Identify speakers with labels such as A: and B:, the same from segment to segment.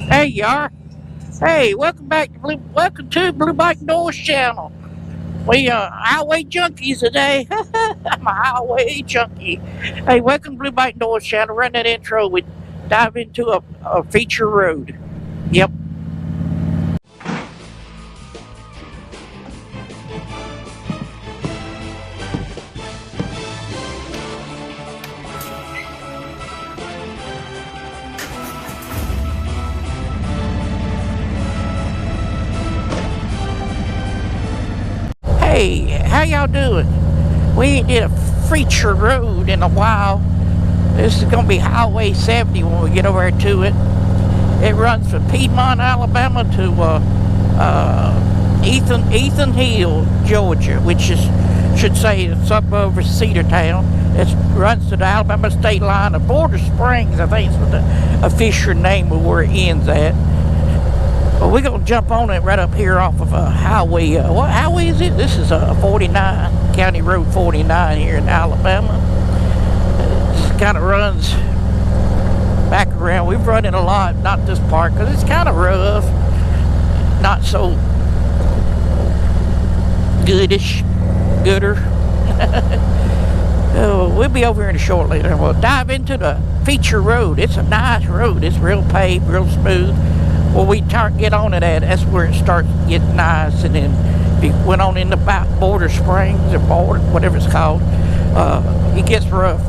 A: Hey, you are. Hey, welcome back to Blue Bike Doors channel. We highway junkies today. I'm a highway junkie. Hey, welcome to Blue Bike Doors channel. Run that intro. We dive into a feature road. Yep. Hey, how y'all doing? We ain't did a feature road in a while. This is gonna be Highway 70 when we get over to it. It runs from Piedmont, Alabama to Ethan Hill, Georgia, which is should say the suburb of Cedartown. It runs to the Alabama state line of Borden Springs, I think is the official name of where it ends at. Well, we're going to jump on it right up here off of a highway. What highway is it? This is 49, County Road 49 here in Alabama. It kind of runs back around. We've run it a lot, not this part, because it's kind of rough. Not so gooder. We'll be over here shortly. And we'll dive into the feature road. It's a nice road. It's real paved, real smooth. Well, we get on it at, that's where it starts getting nice, and then if you went on into Borden Springs or Borden, whatever it's called, it gets rough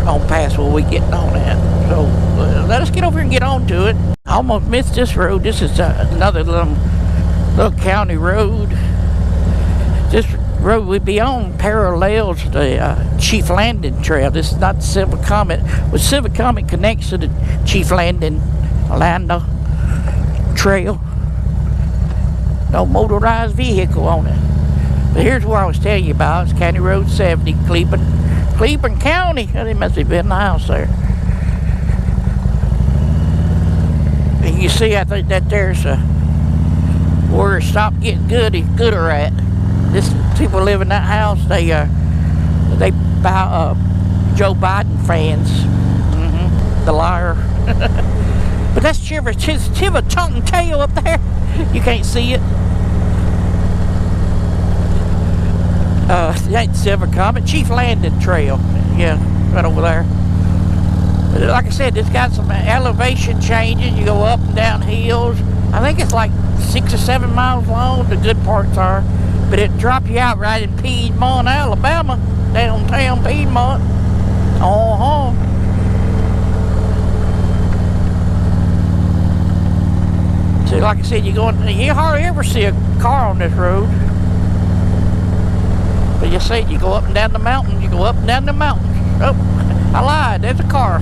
A: on past where we getting on at. So let us get over here and get on to it. I almost missed this road. This is another little county road. This road would be on parallels to the Chief Landing Trail. This is not the Silver Comet. Well, Silver Comet connects to the Chief Landing Trail. No motorized vehicle on it. But here's where I was telling you about. It's County Road 70, Cleveland County. They must have been in the house there. And you see, I think that there's where it stopped getting gooder at. This people live in that house. They buy Joe Biden fans. The liar. But that's Chiva tongue and tail up there. You can't see it. It ain't Silver Comet. Chief Landing Trail. Yeah, right over there. But like I said, it's got some elevation changes. You go up and down hills. I think it's like 6 or 7 miles long. The good parts are. But it drop you out right in Piedmont, Alabama. Downtown Piedmont. So like I said, you hardly ever see a car on this road. But you see, you go up and down the mountain. You go up and down the mountains. Oh, I lied. There's a car.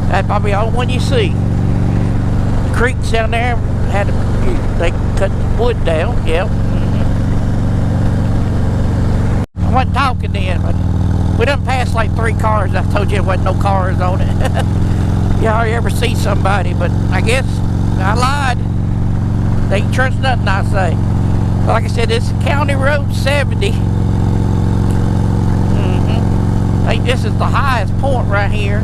A: That's probably the only one you see. The creeks down there they cut the wood down. Yep. I wasn't talking then, but we done passed like 3 cars. I told you there wasn't no cars on it. You hardly ever see somebody, but I guess I lied. They ain't trust nothing I say. But like I said, this is County Road 70. I think this is the highest point right here.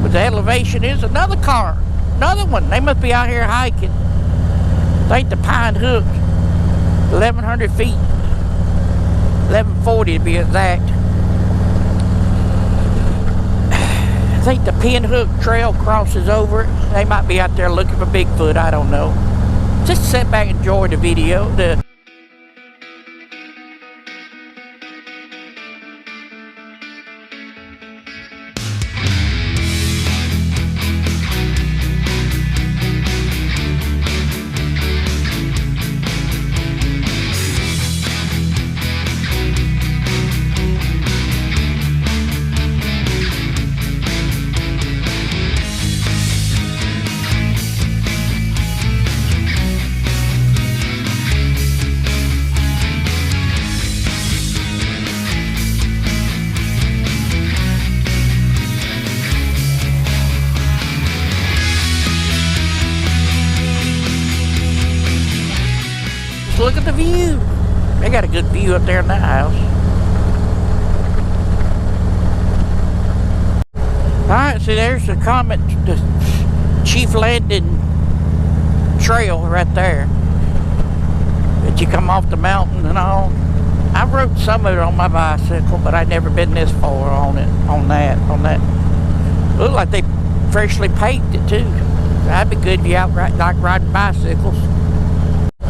A: But the elevation is another car. Another one. They must be out here hiking. I think the Pine Hook. 1,100 feet. 1140 to be exact. I think the Pinhook Trail crosses over it. They might be out there looking for Bigfoot, I don't know. Just sit back and enjoy the video. Look at the view. They got a good view up there in that house. Alright, see there's the Chief Landing trail right there. That you come off the mountain and all. I rode some of it on my bicycle, but I'd never been this far on it, on that. Looked like they freshly paved it too. That'd be good if you out like riding bicycles.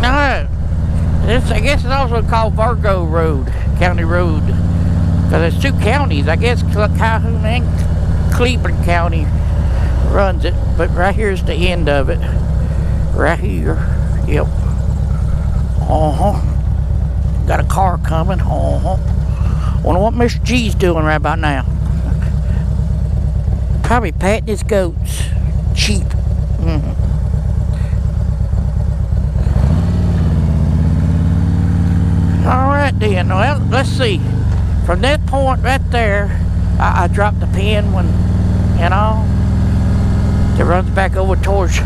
A: No, I guess it's also called Vigo Road, County Road. Because there's two counties, I guess Calhoun and Cleveland County runs it. But right here's the end of it. Right here. Yep. Got a car coming. Wonder what Mr. G's doing right about now. Probably patting his goats. Sheep. Alright then, well, let's see. From that point right there, I dropped the pin when, you know, it runs back over towards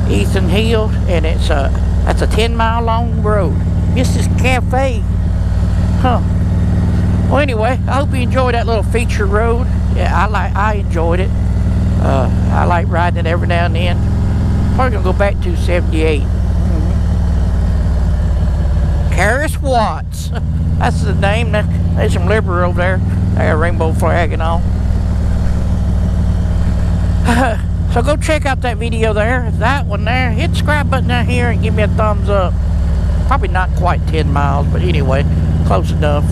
A: Ethan Hill, and that's a 10-mile long road. Mrs. Cafe. Well, anyway, I hope you enjoyed that little feature road. Yeah, I enjoyed it. I like riding it every now and then. Probably gonna go back to 78. Karis Watts. That's the name. There's some liberal over there. They got a rainbow flag and all. So go check out that video there. That one there. Hit the subscribe button down here and give me a thumbs up. Probably not quite 10 miles, but anyway, close enough.